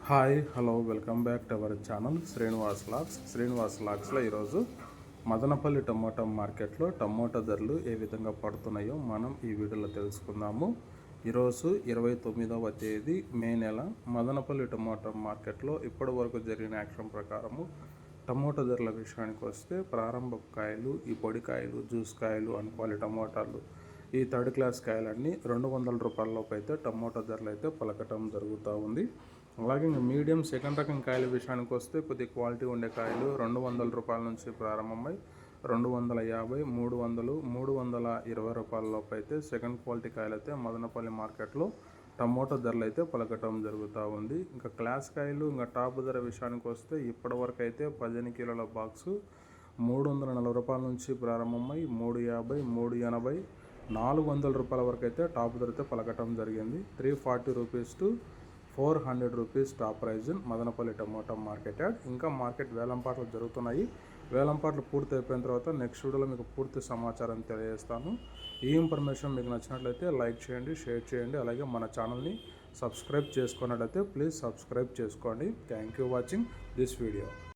Hi hello welcome back to our channel Srinivas లాగ్స్లో ఈరోజు Madanapalle tomato మార్కెట్లో టమోటా ధరలు ఏ విధంగా పడుతున్నాయో మనం ఈ వీడియోలో తెలుసుకుందాము. ఈరోజు 29వ తేదీ మే నెల మదనపల్లి టమోటా మార్కెట్లో ఇప్పటి వరకు జరిగిన యాక్షన్ ప్రకారము టమోటా ధరల విషయానికి వస్తే ప్రారంభ కాయలు, ఈ పొడి కాయలు, జ్యూస్ కాయలు అనుకోవాలి టమోటాలు, ఈ థర్డ్ క్లాస్ కాయలన్నీ 200 రూపాయల లోపు అయితే టమోటా ధరలు అయితే పలకటం జరుగుతూ ఉంది. అలాగే మీడియం సెకండ్ రకం కాయల విషయానికి వస్తే కొద్ది క్వాలిటీ ఉండే కాయలు 200 రూపాయల నుంచి ప్రారంభమై 250, 300, 320 రూపాయల లోపు అయితే సెకండ్ క్వాలిటీ కాయలు అయితే మదనపల్లి మార్కెట్లో టమోటా ధరలు అయితే పలకటం జరుగుతూ ఉంది. ఇంకా క్లాస్ కాయలు ఇంకా టాప్ ధర విషయానికి వస్తే ఇప్పటివరకు అయితే 15 కిలోల బాక్సు 340 రూపాయల నుంచి ప్రారంభమై 350, 380, 400 రూపాయల వరకు అయితే టాప్ ధర అయితే పలకటం జరిగింది. 340 rupees to 400 rupees top price Madanapalle tomato market yard. ఇంకా మార్కెట్ వేలంపాట్లు జరుగుతున్నాయి. వేలంపాట్లు పూర్తి అయిపోయిన తర్వాత నెక్స్ట్ వీడియోలో మీకు పూర్తి సమాచారం తెలియజేస్తాను. ఈ ఇన్ఫర్మేషన్ మీకు నచ్చినట్లయితే లైక్ చేయండి, షేర్ చేయండి. అలాగే మన ఛానల్ని సబ్స్క్రైబ్ చేసుకున్నట్లయితే ప్లీజ్ సబ్స్క్రైబ్ చేసుకోండి. Thank you watching this video.